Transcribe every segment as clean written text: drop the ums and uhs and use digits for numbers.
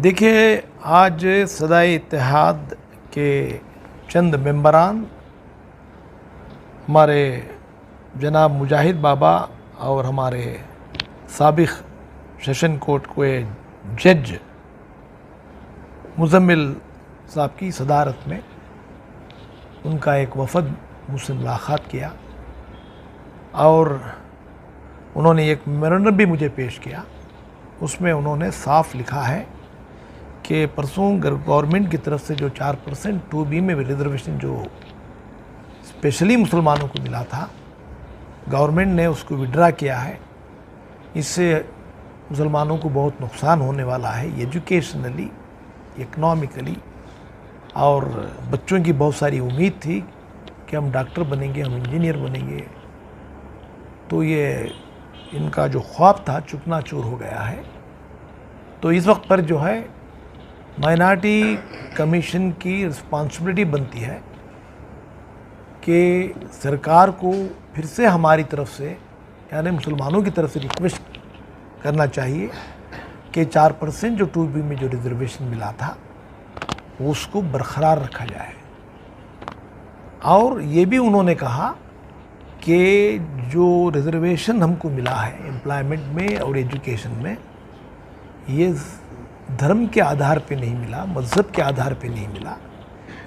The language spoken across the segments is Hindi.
देखिए, आज सदाए इत्तेहाद के चंद मेंबरान हमारे जनाब मुजाहिद बाबा और हमारे साबिक़ सेशन कोर्ट के जज मुज़म्मिल साहब की सदारत में उनका एक वफ़द मुझसे मुलाक़ात किया और उन्होंने एक मेमोरेंडम भी मुझे पेश किया। उसमें उन्होंने साफ लिखा है कि परसों गवर्नमेंट की तरफ से जो 4% 2B में रिजर्वेशन जो स्पेशली मुसलमानों को मिला था, गवर्नमेंट ने उसको विड्रा किया है। इससे मुसलमानों को बहुत नुकसान होने वाला है, एजुकेशनली, इकनॉमिकली, और बच्चों की बहुत सारी उम्मीद थी कि हम डॉक्टर बनेंगे, हम इंजीनियर बनेंगे, तो ये इनका जो ख्वाब था चुकनाचूर हो गया है। तो इस वक्त पर जो है माइनॉरिटी कमीशन की रिस्पॉन्सिबिलिटी बनती है कि सरकार को फिर से हमारी तरफ से, यानी मुसलमानों की तरफ से रिक्वेस्ट करना चाहिए कि 4% जो 2B में जो रिजर्वेशन मिला था उसको बरकरार रखा जाए। और ये भी उन्होंने कहा कि जो रिजर्वेशन हमको मिला है एम्प्लॉयमेंट में और एजुकेशन में, ये धर्म के आधार पे नहीं मिला, मज़हब के आधार पे नहीं मिला,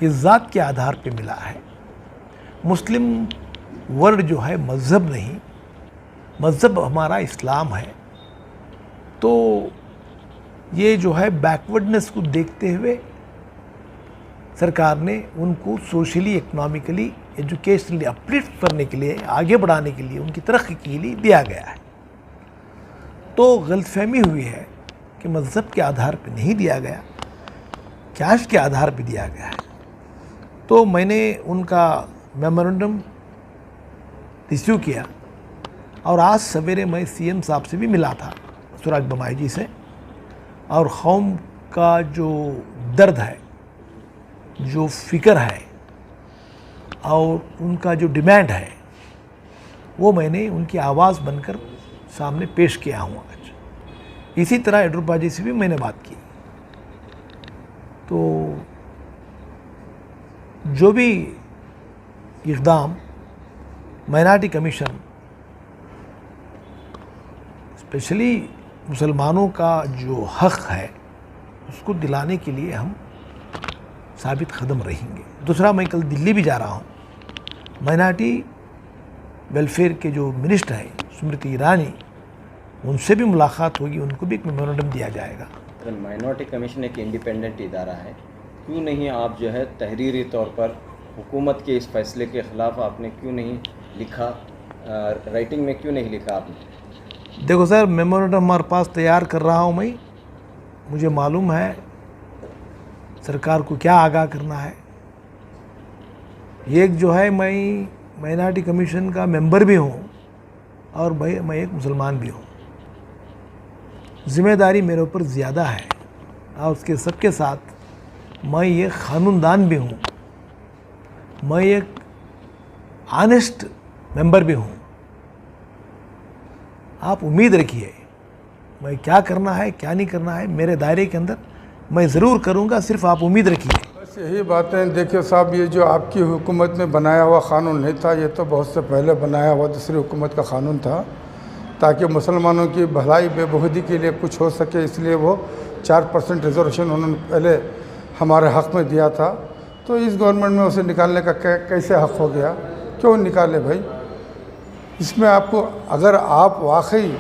ये ज़ात के आधार पे मिला है। मुस्लिम वर्ड जो है मज़हब नहीं, मज़हब हमारा इस्लाम है। तो ये जो है बैकवर्डनेस को देखते हुए सरकार ने उनको सोशली, इकनॉमिकली, एजुकेशनली अपलिफ्ट करने के लिए, आगे बढ़ाने के लिए, उनकी तरक्की के लिए दिया गया है। तो गलतफहमी हुई है कि मज़हब के आधार पर नहीं दिया गया, कैश के आधार पर दिया गया है। तो मैंने उनका मेमोरेंडम रिसीव किया और आज सवेरे मैं CM साहब से भी मिला था, सुराज बमाई जी से, और कौम का जो दर्द है, जो फ़िक्र है और उनका जो डिमांड है, वो मैंने उनकी आवाज़ बनकर सामने पेश किया हूँ आज। इसी तरह येडियुरप्पा जी से भी मैंने बात की। तो जो भी इक़दाम माइनॉरिटी कमीशन स्पेशली मुसलमानों का जो हक़ है उसको दिलाने के लिए हम साबित कदम रहेंगे। दूसरा, मैं कल दिल्ली भी जा रहा हूँ, माइनॉरिटी वेलफेयर के जो मिनिस्टर हैं स्मृति ईरानी, उनसे भी मुलाकात होगी, उनको भी एक मेमोरेंडम दिया जाएगा। माइनॉरिटी कमीशन एक इंडिपेंडेंट इदारा है, क्यों नहीं आप जो है तहरीरी तौर पर हुकूमत के इस फैसले के ख़िलाफ़ आपने क्यों नहीं लिखा, राइटिंग में क्यों नहीं लिखा आपने? देखो सर, मेमोरेंडम हमारे पास तैयार कर रहा हूँ मैं, मुझे मालूम है सरकार को क्या आगाह करना है। एक जो है, मैं माइनॉरिटी कमीशन का मेंबर भी हूँ और मैं एक मुसलमान भी हूँ। ज़िम्मेदारी मेरे ऊपर ज़्यादा है और उसके सबके साथ मैं एक क़ानूनदान भी हूँ, मैं एक ऑनेस्ट मेंबर भी हूँ। आप उम्मीद रखिए, मैं क्या करना है क्या नहीं करना है मेरे दायरे के अंदर मैं ज़रूर करूँगा, सिर्फ आप उम्मीद रखिए। बस यही बातें। देखिए साहब, ये जो आपकी हुकूमत में बनाया हुआ क़ानून नहीं था, ये तो बहुत से पहले बनाया हुआ दूसरी हुकूमत का क़ानून था, ताकि मुसलमानों की भलाई बेबूदी के लिए कुछ हो सके, इसलिए वो 4% रिजर्वेशन उन्होंने पहले हमारे हक़ में दिया था। तो इस गवर्नमेंट में उसे निकालने का कैसे हक़ हो गया? क्यों निकाले भाई? इसमें आपको, अगर आप वाकई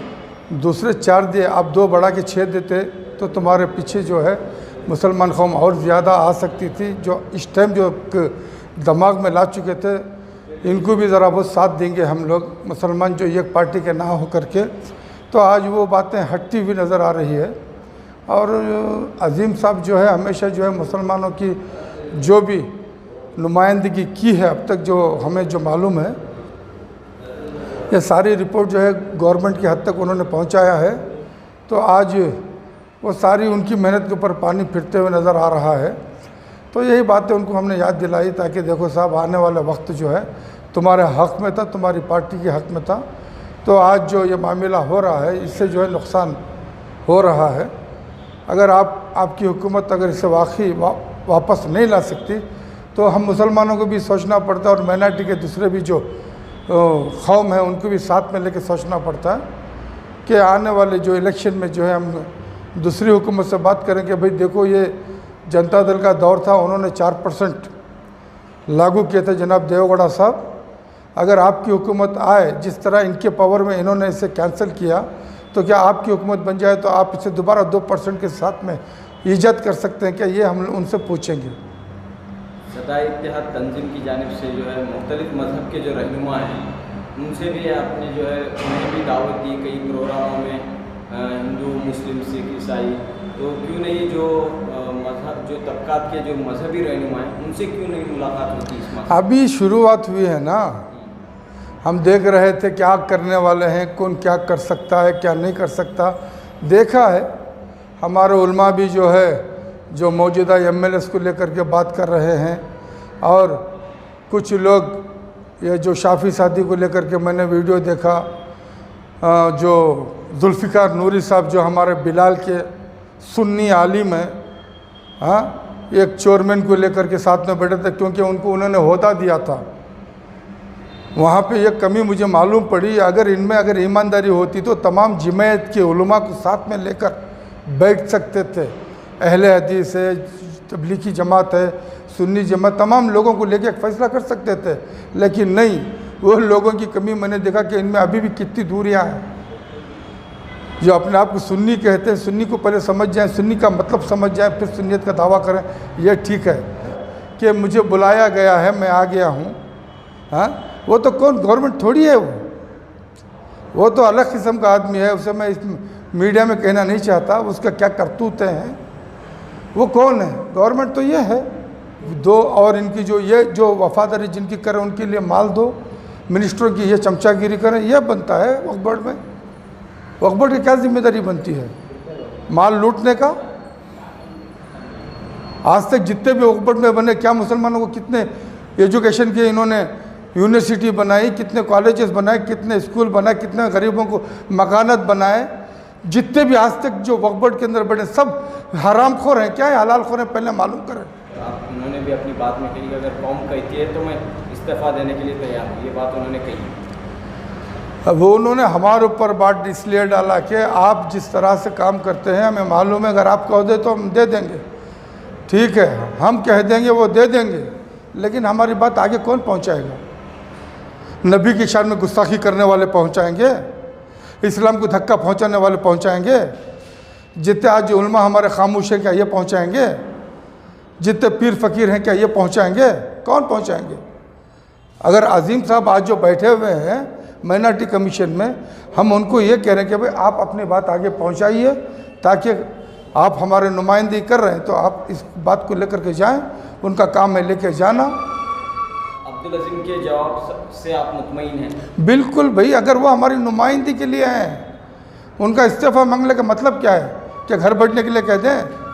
दूसरे 4 दिए, आप 2 बढ़ा के 6 देते तो तुम्हारे पीछे जो है मुसलमान कौम और ज़्यादा आ सकती थी। जो इस टाइम जो दिमाग में ला चुके थे, इनको भी ज़रा बहुत साथ देंगे हम लोग मुसलमान, जो एक पार्टी के ना हो करके, तो आज वो बातें हटती हुई नज़र आ रही है। और अजीम साहब जो है हमेशा जो है मुसलमानों की जो भी नुमाइंदगी की है अब तक, जो हमें जो मालूम है, ये सारी रिपोर्ट जो है गवर्नमेंट की हद तक उन्होंने पहुंचाया है। तो आज वो सारी उनकी मेहनत के ऊपर पानी फिरते हुए नज़र आ रहा है। तो यही बातें उनको हमने याद दिलाई, ताकि देखो साहब, आने वाला वक्त जो है तुम्हारे हक़ में था, तुम्हारी पार्टी के हक़ में था। तो आज जो ये मामला हो रहा है, इससे जो है नुकसान हो रहा है। अगर आप आपकी हुकूमत अगर इसे वापस नहीं ला सकती तो हम मुसलमानों को भी सोचना पड़ता है और माइनॉरिटी के दूसरे भी जो कौम है उनको भी साथ में लेके सोचना पड़ता है कि आने वाले जो इलेक्शन में जो है हम दूसरी हुकूमत से बात करें कि भाई देखो ये जनता दल का दौर था, उन्होंने 4% लागू किए थे जनाब देवगौड़ा साहब। अगर आपकी हुकूमत आए, जिस तरह इनके पावर में इन्होंने इसे कैंसिल किया, तो क्या आपकी हुकूमत बन जाए तो आप इसे दोबारा 2% के साथ में ईजाद कर सकते हैं क्या? ये हम उनसे पूछेंगे। सदा इत्तेहाद तंजीम की जानिब से जो है मुख्तलिफ मज़हब के जो रहनुमा हैं उनसे भी आपने जो है उन्हें भी दावत दी कई प्रोग्रामों में, हिंदू मुस्लिम सिख ईसाई, तो क्यों नहीं जो मज़हब जो तबकात के जो मजहबी रहनुमा हैं उनसे क्यों नहीं मुलाकात होती इस मसले? अभी शुरुआत हुई है ना, हम देख रहे थे क्या करने वाले हैं, कौन क्या कर सकता है क्या नहीं कर सकता। देखा है हमारे उलमा भी जो है जो मौजूदा एमएलएस को लेकर के बात कर रहे हैं, और कुछ लोग ये जो शाफी सादी को लेकर के मैंने वीडियो देखा, जो जुल्फ़िकार नूरी साहब जो हमारे बिलाल के सुन्नी आलिम हैं, हाँ, एक चोरमैन को लेकर के साथ में बैठे थे क्योंकि उनको उन्होंने होदा दिया था। वहाँ पे ये कमी मुझे मालूम पड़ी, अगर इनमें अगर ईमानदारी होती तो तमाम जमायत के उलमा को साथ में लेकर बैठ सकते थे। अहले हदीस है, तबलीगी जमात है, सुन्नी जमात, तमाम लोगों को लेकर एक फ़ैसला कर सकते थे, लेकिन नहीं, वो लोगों की कमी मैंने देखा कि इनमें अभी भी कितनी दूरियां हैं। जो अपने आप को सुन्नी कहते हैं, सुन्नी को पहले समझ जाएं, सुन्नी का मतलब समझ जाएं, फिर सुन्नियत का दावा करें, यह ठीक है। कि मुझे बुलाया गया है, मैं आ गया हूँ, हाँ, वो तो कौन गवर्नमेंट थोड़ी है, वो तो अलग किस्म का आदमी है, उसे मैं इस मीडिया में कहना नहीं चाहता, उसका क्या करतूतें हैं, वो कौन है? गवर्नमेंट तो ये है दो, और इनकी जो ये जो वफादारी जिनकी करें उनके लिए माल दो, मिनिस्टरों की ये चमचागिरी करें, यह बनता है वक्फ बोर्ड में। वक्फ बोर्ड की क्या जिम्मेदारी बनती है? माल लूटने का। आज तक जितने भी वक्फ बोर्ड में बने, क्या मुसलमानों को कितने एजुकेशन के इन्होंने यूनिवर्सिटी बनाई, कितने कॉलेजेस बनाए, कितने स्कूल बनाए, कितने गरीबों को मकानात बनाए। जितने भी आज तक जो वक्फ बोर्ड के अंदर बने सब हरामखोर हैं, क्या है हलाल खोर हैं, पहले मालूम करें। आप उन्होंने भी अपनी बात में कही अगर कौम कहती है तो मैं इस्तीफ़ा देने के लिए तैयार हूँ, ये बात उन्होंने कही। अब वो उन्होंने हमारे ऊपर बात इसलिए डाला कि आप जिस तरह से काम करते हैं हमें मालूम है, अगर आप कह दे तो हम दे देंगे, ठीक है, हम कह देंगे वो दे देंगे, लेकिन हमारी बात आगे कौन पहुँचाएगा? नबी की शान में गुस्ताखी करने वाले पहुँचाएंगे, इस्लाम को धक्का पहुँचाने वाले पहुँचाएंगे? जितने आज उलमा हमारे खामोश हैं क्या ये पहुँचाएंगे? जितने पीर फ़कीर हैं क्या ये पहुँचाएंगे? कौन पहुँचाएंगे? अगर अजीम साहब आज जो बैठे हुए हैं माइनॉरिटी कमीशन में, हम उनको ये कह रहे हैं कि भाई आप अपनी बात आगे पहुँचाइए, ताकि आप हमारे नुमाइंदगी कर रहे हैं तो आप इस बात को लेकर के जाएँ, उनका काम है लेकर जाना। अब्दुल अजीम के जवाब से आप मुतमईन हैं? बिल्कुल भाई, अगर वो हमारी नुमाइंदगी के लिए हैं, उनका इस्तीफ़ा मांगने का मतलब क्या है? क्या घर बैठने के लिए कह दें?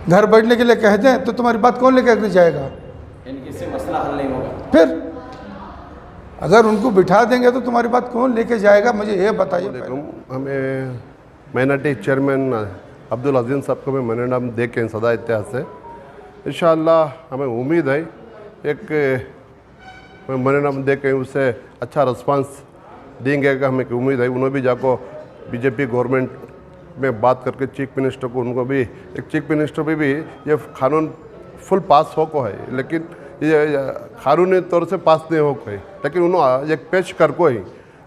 घर बैठने के लिए कह दें तो तुम्हारी बात कौन लेकर जाएगा? इससे मसला हल नहीं होगा। फिर अगर उनको बिठा देंगे तो तुम्हारी बात कौन लेके जाएगा? मुझे ये बताइए। हमें माइनॉरिटी चेयरमैन अब्दुल अजीम साहब को मैं मेमोरेंडम दे के सदा इतिहास से इंशाअल्लाह हमें उम्मीद है एक मेमोरेंडम दे के उससे अच्छा रिस्पांस देंगे का हमें उम्मीद है। उन्होंने भी जाको बीजेपी गवर्नमेंट में बात करके चीफ मिनिस्टर को, उनको भी एक चीफ मिनिस्टर पे भी ये कानून फुल पास हो को है, लेकिन ये कानूनी तौर से पास नहीं हो को है, लेकिन उन्होंने एक पेश कर को ही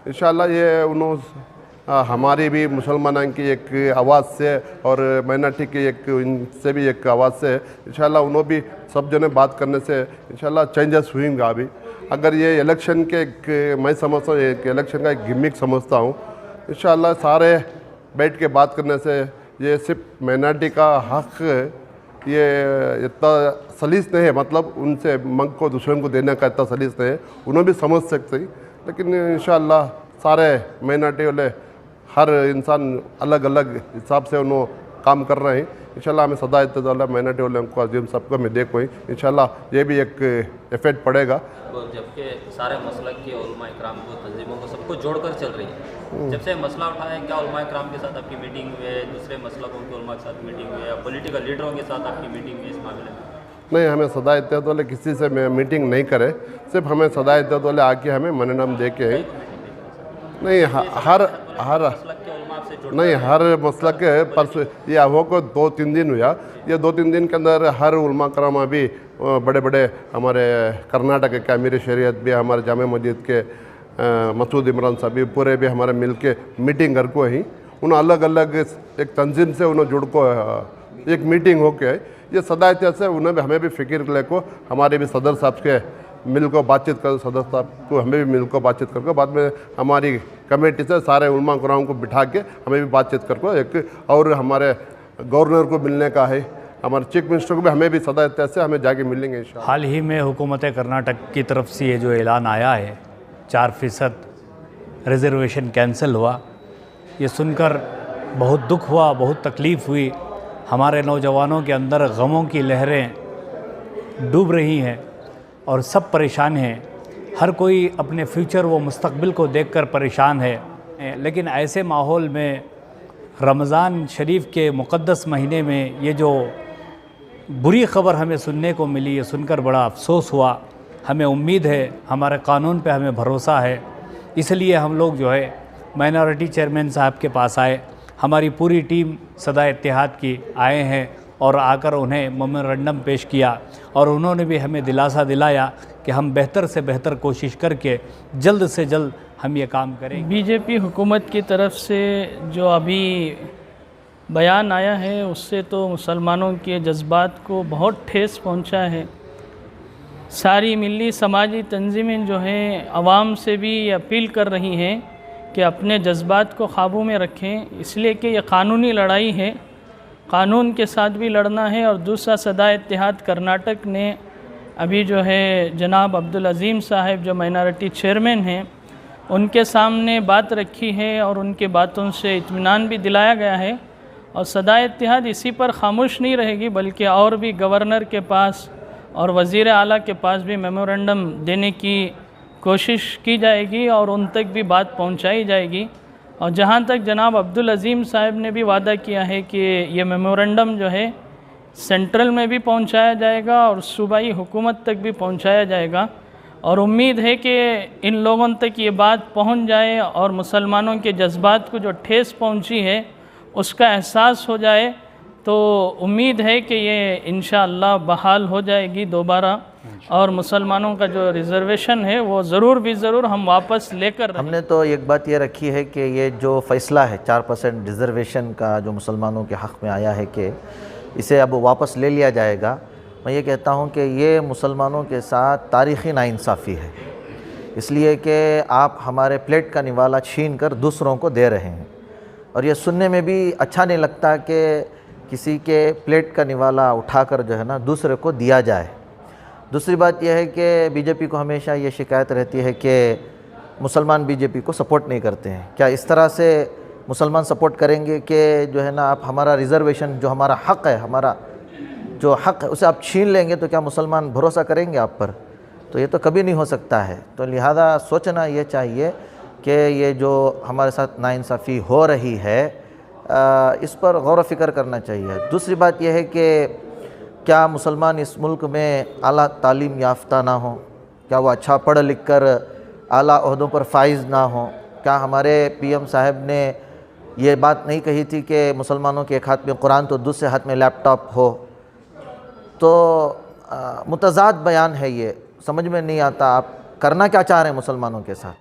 इंशाल्लाह ये उन्होंने हमारी भी मुसलमानों की एक आवाज़ से और माइनॉरिटी की एक इनसे भी एक आवाज़ से इंशाल्लाह उन्होंने भी सब जने बात करने से इंशाल्लाह चेंजेस हुएंगा। अभी अगर ये इलेक्शन के एक मैं समझता हूँ, एक इलेक्शन का एक गिमिक समझता हूँ, इंशाल्लाह सारे बैठ के बात करने से ये सिर्फ माइनॉरिटी का हक ये इतना सलीस नहीं है, मतलब उनसे मंग को दूसरों को देने का इतना सलीस नहीं है, उन्हें भी समझ सकते, लेकिन इंशाल्लाह सारे माइनॉरिटी वाले हर इंसान अलग अलग हिसाब से उन्होंने काम कर रहे हैं। इंशाल्लाह हमें सदा इत्तेदाल माइनॉरिटी वाले को अजीम सबको मैं देखो इंशाल्लाह ये भी एक इफेक्ट पड़ेगा। जबकि सारे मसलक के उलमा इकराम को, तंजीमों को, सबको जोड़कर चल रही है। जब से मसला उठा है, क्या उलमा इकराम के साथ आपकी मीटिंग हुई है, दूसरे मसलकों के उलमा के साथ मीटिंग हुई है, या पॉलिटिकल लीडरों के साथ आपकी मीटिंग हुई इस मामले में? नहीं, हमें सदा इत्तेदाल वाले किसी से मीटिंग नहीं करे, सिर्फ हमें सदा इत्तेदाल वाले आके हमें मेमोरेंडम दे के है। नहीं, हर मसला के परसों ये हो को 2-3 दिन हुआ। ये 2-3 दिन के अंदर हर उलमा कराम अभी बड़े बड़े हमारे कर्नाटक के अमीर शरीयत भी, हमारे जामे मस्जिद के मसूद इमरान साहब भी पूरे भी हमारे मिल के मीटिंग कर को ही उन्हें अलग अलग एक तंजीम से उन्हें जुड़ को एक मीटिंग हो के ये सदा इतिहास है। उन्हें भी हमें भी फिक्र ले को हमारे भी सदर साहब के मिल को बातचीत कर, सदर साहब को हमें भी मिल को बातचीत करके बाद में हमारी कमेटी से सारे उलमा कराम को बिठा के हमें भी बातचीत करको एक, और हमारे गवर्नर को मिलने का है, हमारे चीफ मिनिस्टर को भी हमें भी सदा इत्तेदाल से हमें जाके मिलेंगे इंशाल्लाह। हाल ही में हुकूमत कर्नाटक की तरफ से ये जो ऐलान आया है 4% रिजर्वेशन कैंसिल हुआ, ये सुनकर बहुत दुख हुआ, बहुत तकलीफ़ हुई। हमारे नौजवानों के अंदर गमों की लहरें डूब रही हैं और सब परेशान हैं। हर कोई अपने फ्यूचर व मुस्तकबिल को देखकर परेशान है। लेकिन ऐसे माहौल में रमज़ान शरीफ के मुक़द्दस महीने में ये जो बुरी ख़बर हमें सुनने को मिली, ये सुनकर बड़ा अफसोस हुआ। हमें उम्मीद है, हमारे कानून पे हमें भरोसा है, इसलिए हम लोग जो है माइनॉरिटी चेयरमैन साहब के पास आए। हमारी पूरी टीम सदा इत्तेहाद की आए हैं और आकर उन्हें मेमोरेंडम पेश किया और उन्होंने भी हमें दिलासा दिलाया कि हम बेहतर से बेहतर कोशिश करके जल्द से जल्द हम ये काम करें। बीजेपी हुकूमत की तरफ से जो अभी बयान आया है उससे तो मुसलमानों के जज्बात को बहुत ठेस पहुंचा है। सारी मिली समाजी तंजीमें जो हैं आवाम से भी अपील कर रही हैं कि अपने जज्बात को काबू में रखें, इसलिए कि यह कानूनी लड़ाई है, कानून के साथ भी लड़ना है। और दूसरा, सदा इत्तेहाद कर्नाटक ने अभी जो है जनाब अब्दुल अज़ीम साहब जो माइनॉरिटी चेयरमैन हैं उनके सामने बात रखी है और उनके बातों से इत्मीनान भी दिलाया गया है। और सदा इत्तेहाद इसी पर खामोश नहीं रहेगी, बल्कि और भी गवर्नर के पास और वज़ीर आला के पास भी मेमोरेंडम देने की कोशिश की जाएगी और उन तक भी बात पहुंचाई जाएगी। और जहां तक जनाब अब्दुल अज़ीम साहब ने भी वादा किया है कि ये मेमोरेंडम जो है सेंट्रल में भी पहुंचाया जाएगा और सूबाई हुकूमत तक भी पहुंचाया जाएगा। और उम्मीद है कि इन लोगों तक ये बात पहुंच जाए और मुसलमानों के जज्बात को जो ठेस पहुंची है उसका एहसास हो जाए, तो उम्मीद है कि ये इंशाअल्लाह बहाल हो जाएगी दोबारा और मुसलमानों का जो रिज़र्वेशन है वो ज़रूर भी ज़रूर हम वापस लेकर हमने तो एक बात ये रखी है कि ये जो फ़ैसला है 4% रिज़र्वेशन का जो मुसलमानों के हक़ में आया है कि इसे अब वापस ले लिया जाएगा। मैं ये कहता हूँ कि ये मुसलमानों के साथ तारीख़ी नाइंसाफ़ी है, इसलिए कि आप हमारे प्लेट का निवाला छीन कर दूसरों को दे रहे हैं। और ये सुनने में भी अच्छा नहीं लगता कि किसी के प्लेट का निवाला उठाकर जो है ना दूसरे को दिया जाए। दूसरी बात यह है कि बीजेपी को हमेशा ये शिकायत रहती है कि मुसलमान बीजेपी को सपोर्ट नहीं करते हैं। क्या इस तरह से मुसलमान सपोर्ट करेंगे कि जो है ना आप हमारा रिज़र्वेशन जो हमारा हक़ है, हमारा जो हक़ है उसे आप छीन लेंगे, तो क्या मुसलमान भरोसा करेंगे आप पर? तो ये तो कभी नहीं हो सकता है। तो लिहाजा सोचना ये चाहिए कि ये जो हमारे साथ नाइंसाफ़ी हो रही है इस पर गौर व फ़िक्र करना चाहिए। दूसरी बात यह है कि क्या मुसलमान इस मुल्क में आला तालीम याफ्ता ना हो? क्या वो अच्छा पढ़ लिख कर आला ओहदों पर फाइज ना हो? क्या हमारे पीएम साहब ने ये बात नहीं कही थी कि मुसलमानों के एक हाथ में कुरान तो दूसरे हाथ में लैपटॉप हो? तो मुतज़ाद बयान है, ये समझ में नहीं आता आप करना क्या चाह रहे हैं मुसलमानों के साथ।